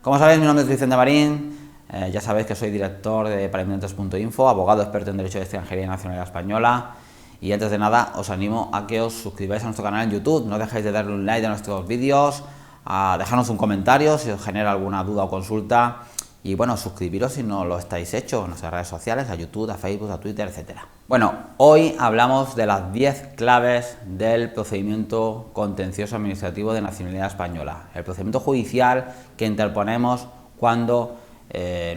Como sabéis, mi nombre es Vicente Marín, ya sabéis que soy director de parainvidentes.info, abogado experto en Derecho de Extranjería y Nacionalidad Española. Y antes de nada, os animo a que os suscribáis a nuestro canal en YouTube, no dejéis de darle un like a nuestros vídeos, a dejarnos un comentario si os genera alguna duda o consulta. Y bueno, suscribiros si no lo estáis hecho en nuestras redes sociales, a YouTube, a Facebook, a Twitter, etc. Bueno, hoy hablamos de las 10 claves del procedimiento contencioso administrativo de nacionalidad española. El procedimiento judicial que interponemos cuando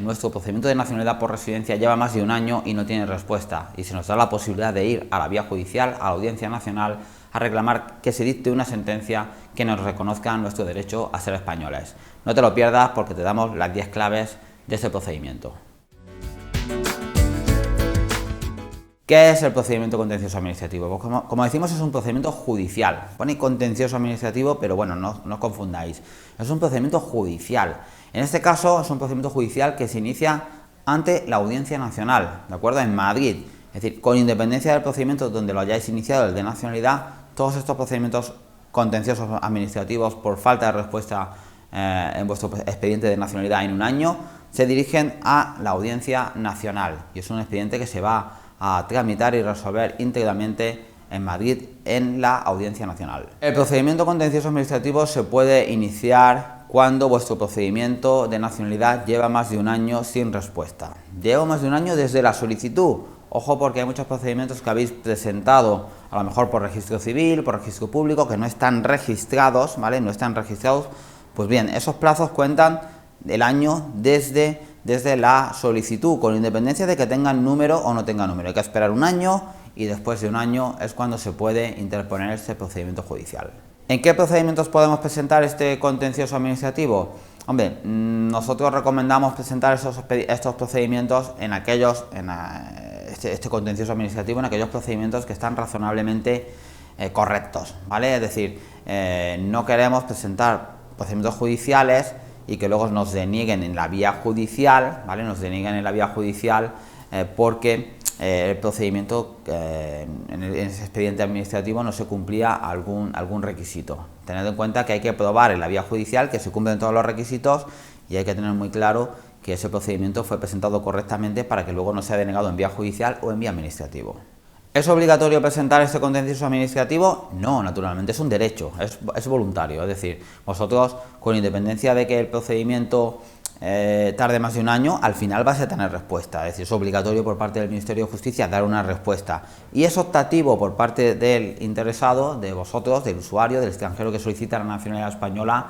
nuestro procedimiento de nacionalidad por residencia lleva más de un año y no tiene respuesta. Y se nos da la posibilidad de ir a la vía judicial, a la Audiencia Nacional, a reclamar que se dicte una sentencia que nos reconozca nuestro derecho a ser españoles. No te lo pierdas porque te damos las 10 claves de este procedimiento. ¿Qué es el procedimiento contencioso administrativo? Pues como decimos, es un procedimiento judicial. Pone contencioso administrativo, pero bueno, no os confundáis. Es un procedimiento judicial. En este caso es un procedimiento judicial que se inicia ante la Audiencia Nacional, ¿de acuerdo? En Madrid. Es decir, con independencia del procedimiento donde lo hayáis iniciado, el de nacionalidad, todos estos procedimientos contenciosos administrativos por falta de respuesta en vuestro expediente de nacionalidad en un año, se dirigen a la Audiencia Nacional. Y es un expediente que se va a tramitar y resolver íntegramente en Madrid en la Audiencia Nacional. El procedimiento contencioso administrativo se puede iniciar cuando vuestro procedimiento de nacionalidad lleva más de un año sin respuesta. Lleva más de un año desde la solicitud. Ojo, porque hay muchos procedimientos que habéis presentado, a lo mejor por registro civil, por registro público, que no están registrados, ¿vale? No están registrados. Pues bien, esos plazos cuentan del año desde la solicitud, con independencia de que tengan número o no tengan número. Hay que esperar un año y después de un año es cuando se puede interponer este procedimiento judicial. ¿En qué procedimientos podemos presentar este contencioso administrativo? Hombre, nosotros recomendamos presentar estos procedimientos en aquellos, este contencioso administrativo en aquellos procedimientos que están razonablemente correctos, ¿vale? Es decir, no queremos presentar procedimientos judiciales y que luego nos denieguen en la vía judicial, ¿vale? Nos denieguen en la vía judicial porque el procedimiento en ese expediente administrativo no se cumplía algún requisito. Tened en cuenta que hay que probar en la vía judicial que se cumplen todos los requisitos y hay que tener muy claro que ese procedimiento fue presentado correctamente para que luego no sea denegado en vía judicial o en vía administrativa. ¿Es obligatorio presentar este contencioso administrativo? No, naturalmente, es un derecho, es voluntario. Es decir, vosotros, con independencia de que el procedimiento tarde más de un año, al final vais a tener respuesta. Es decir, es obligatorio por parte del Ministerio de Justicia dar una respuesta. Y es optativo por parte del interesado, de vosotros, del usuario, del extranjero que solicita la nacionalidad española,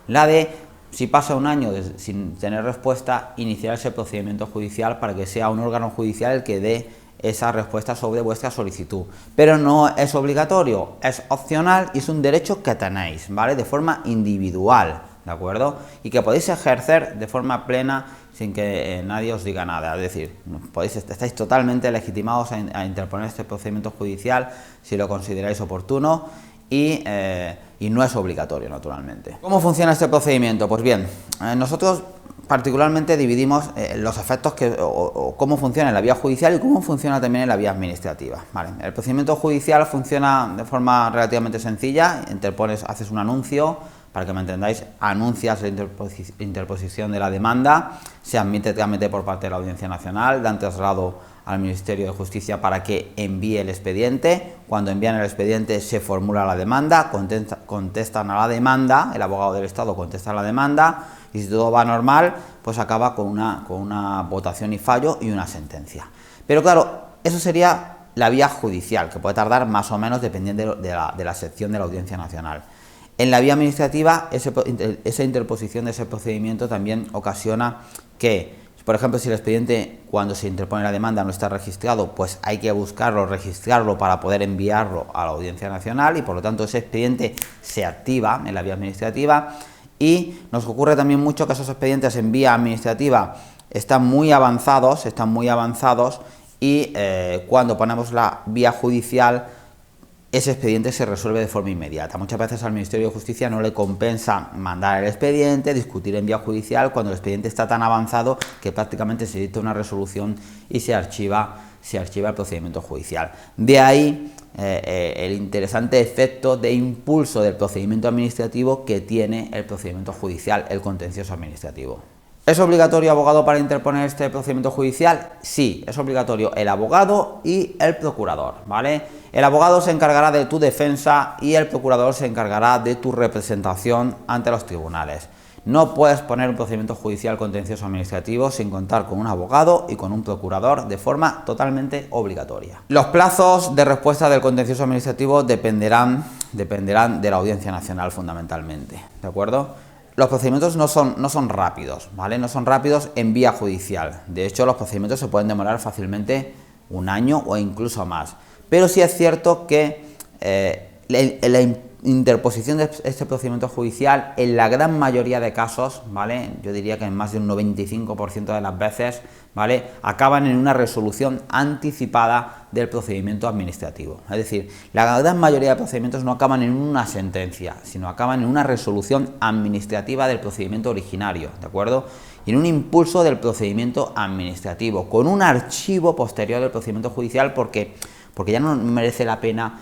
la de, si pasa un año sin tener respuesta, iniciar ese procedimiento judicial para que sea un órgano judicial el que dé esa respuesta sobre vuestra solicitud. Pero no es obligatorio, es opcional y es un derecho que tenéis, ¿vale? De forma individual, ¿de acuerdo? Y que podéis ejercer de forma plena sin que nadie os diga nada. Es decir, estáis totalmente legitimados a interponer este procedimiento judicial si lo consideráis oportuno y no es obligatorio, naturalmente. ¿Cómo funciona este procedimiento? Pues bien, nosotros particularmente dividimos los efectos o cómo funciona en la vía judicial y cómo funciona también en la vía administrativa. Vale. El procedimiento judicial funciona de forma relativamente sencilla. Haces un anuncio, para que me entendáis, anuncias la interposición de la demanda, se admite trámite por parte de la Audiencia Nacional, dan traslado al Ministerio de Justicia para que envíe el expediente. Cuando envían el expediente se formula la demanda, contestan a la demanda, el abogado del Estado contesta a la demanda y si todo va normal, pues acaba con una votación y fallo y una sentencia. Pero claro, eso sería la vía judicial, que puede tardar más o menos dependiendo de la sección de la Audiencia Nacional. En la vía administrativa, esa interposición de ese procedimiento también ocasiona que, por ejemplo, si el expediente cuando se interpone la demanda no está registrado, pues hay que buscarlo, registrarlo para poder enviarlo a la Audiencia Nacional y por lo tanto ese expediente se activa en la vía administrativa. Y nos ocurre también mucho que esos expedientes en vía administrativa están muy avanzados y cuando ponemos la vía judicial ese expediente se resuelve de forma inmediata. Muchas veces al Ministerio de Justicia no le compensa mandar el expediente, discutir en vía judicial, cuando el expediente está tan avanzado que prácticamente se dicta una resolución y se archiva el procedimiento judicial. De ahí el interesante efecto de impulso del procedimiento administrativo que tiene el procedimiento judicial, el contencioso administrativo. ¿Es obligatorio abogado para interponer este procedimiento judicial? Sí, es obligatorio el abogado y el procurador, ¿vale? El abogado se encargará de tu defensa y el procurador se encargará de tu representación ante los tribunales. No puedes poner un procedimiento judicial contencioso administrativo sin contar con un abogado y con un procurador de forma totalmente obligatoria. Los plazos de respuesta del contencioso administrativo dependerán de la Audiencia Nacional fundamentalmente, ¿de acuerdo? Los procedimientos no son rápidos, ¿vale? No son rápidos en vía judicial. De hecho, los procedimientos se pueden demorar fácilmente un año o incluso más. Pero sí es cierto que la interposición de este procedimiento judicial, en la gran mayoría de casos, ¿vale? Yo diría que en más de un 95% de las veces, ¿vale? Acaban en una resolución anticipada del procedimiento administrativo. Es decir, la gran mayoría de procedimientos no acaban en una sentencia, sino acaban en una resolución administrativa del procedimiento originario, ¿de acuerdo? Y en un impulso del procedimiento administrativo, con un archivo posterior del procedimiento judicial porque ya no merece la pena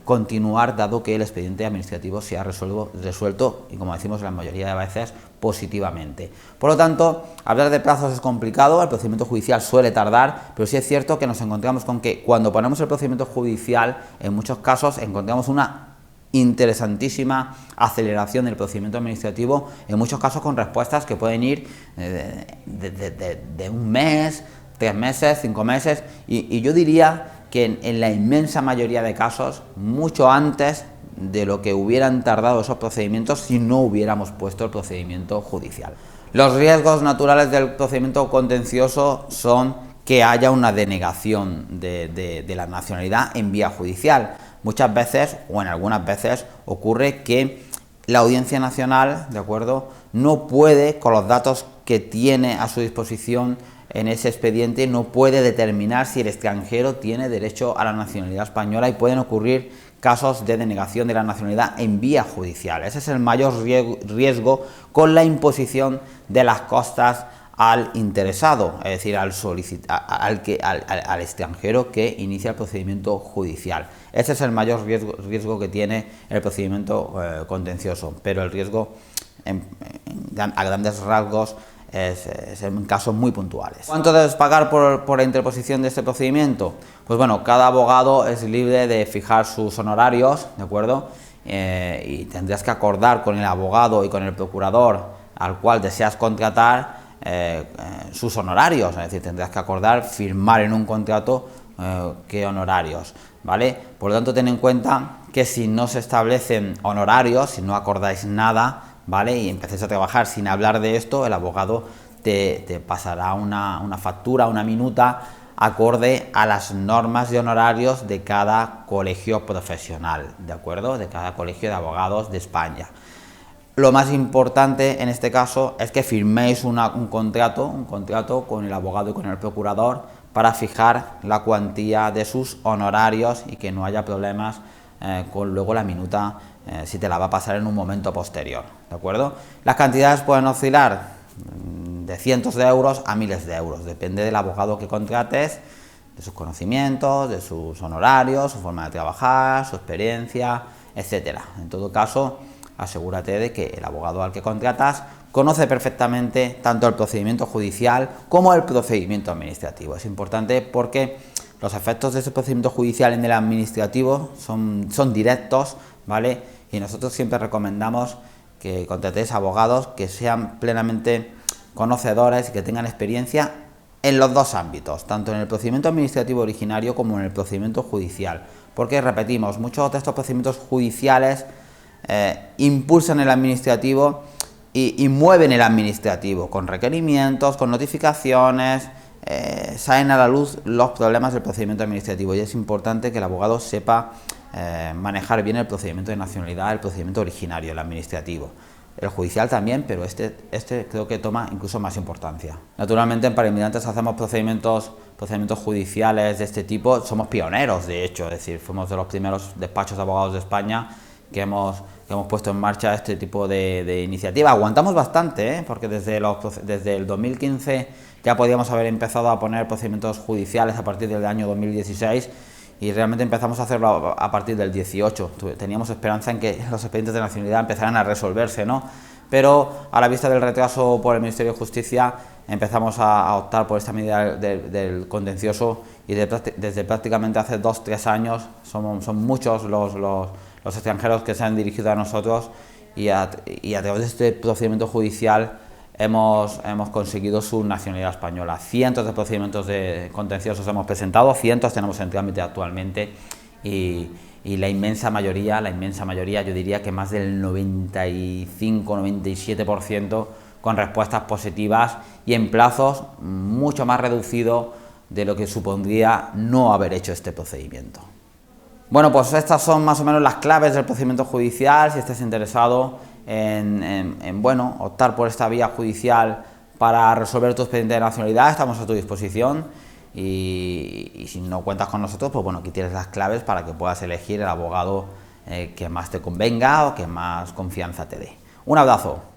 continuar, dado que el expediente administrativo se ha resuelto, y como decimos la mayoría de veces, positivamente. Por lo tanto, hablar de plazos es complicado, el procedimiento judicial suele tardar, pero sí es cierto que nos encontramos con que cuando ponemos el procedimiento judicial, en muchos casos encontramos una interesantísima aceleración del procedimiento administrativo, en muchos casos con respuestas que pueden ir de un mes, 3 meses, 5 meses, y yo diría que en la inmensa mayoría de casos, mucho antes de lo que hubieran tardado esos procedimientos si no hubiéramos puesto el procedimiento judicial. Los riesgos naturales del procedimiento contencioso son que haya una denegación de la nacionalidad en vía judicial. Muchas veces, o en algunas veces, ocurre que la Audiencia Nacional, ¿de acuerdo?, no puede, con los datos que tiene a su disposición en ese expediente, no puede determinar si el extranjero tiene derecho a la nacionalidad española, y pueden ocurrir casos de denegación de la nacionalidad en vía judicial. Ese es el mayor riesgo con la imposición de las costas al interesado, es decir, al extranjero que inicia el procedimiento judicial. Ese es el mayor riesgo que tiene el procedimiento contencioso, pero el riesgo a grandes rasgos es en casos muy puntuales. ¿Cuánto debes pagar por la interposición de este procedimiento? Pues bueno, cada abogado es libre de fijar sus honorarios, ¿de acuerdo? Y tendrás que acordar con el abogado y con el procurador al cual deseas contratar sus honorarios, es decir, tendrás que acordar, firmar en un contrato qué honorarios, ¿vale? Por lo tanto, ten en cuenta que si no se establecen honorarios, si no acordáis nada, ¿vale?, y empecéis a trabajar sin hablar de esto, el abogado te pasará una factura, una minuta, acorde a las normas de honorarios de cada colegio profesional, ¿de acuerdo?, de cada colegio de abogados de España. Lo más importante en este caso es que firméis un contrato con el abogado y con el procurador para fijar la cuantía de sus honorarios y que no haya problemas con luego la minuta si te la va a pasar en un momento posterior, ¿de acuerdo? Las cantidades pueden oscilar de cientos de euros a miles de euros, depende del abogado que contrates, de sus conocimientos, de sus honorarios, su forma de trabajar, su experiencia, etcétera. En todo caso, asegúrate de que el abogado al que contratas conoce perfectamente tanto el procedimiento judicial como el procedimiento administrativo. Es importante porque los efectos de ese procedimiento judicial en el administrativo son directos, ¿vale? Y nosotros siempre recomendamos que contratéis abogados que sean plenamente conocedores y que tengan experiencia en los dos ámbitos, tanto en el procedimiento administrativo originario como en el procedimiento judicial. Porque, repetimos, muchos de estos procedimientos judiciales impulsan el administrativo y mueven el administrativo con requerimientos, con notificaciones, salen a la luz los problemas del procedimiento administrativo, y es importante que el abogado sepa manejar bien el procedimiento de nacionalidad, el procedimiento originario, el administrativo. El judicial también, pero este creo que toma incluso más importancia. Naturalmente, en Parainmigrantes hacemos procedimientos judiciales de este tipo, somos pioneros, de hecho, es decir, fuimos de los primeros despachos de abogados de España que hemos puesto en marcha este tipo de iniciativa. Aguantamos bastante, porque desde el 2015 ya podíamos haber empezado a poner procedimientos judiciales a partir del año 2016, y realmente empezamos a hacerlo a partir del 18. Teníamos esperanza en que los expedientes de nacionalidad empezaran a resolverse, ¿no? Pero a la vista del retraso por el Ministerio de Justicia empezamos a optar por esta medida del contencioso y desde prácticamente hace 2-3 años son muchos los extranjeros que se han dirigido a nosotros y a través de este procedimiento judicial hemos conseguido su nacionalidad española. Cientos de procedimientos contenciosos hemos presentado, cientos tenemos en trámite actualmente y la inmensa mayoría, yo diría que más del 95-97% con respuestas positivas y en plazos mucho más reducidos de lo que supondría no haber hecho este procedimiento. Bueno, pues estas son más o menos las claves del procedimiento judicial. Si estás interesado en optar por esta vía judicial para resolver tu expediente de nacionalidad, estamos a tu disposición. Y si no cuentas con nosotros, pues bueno, aquí tienes las claves para que puedas elegir el abogado que más te convenga o que más confianza te dé. Un abrazo.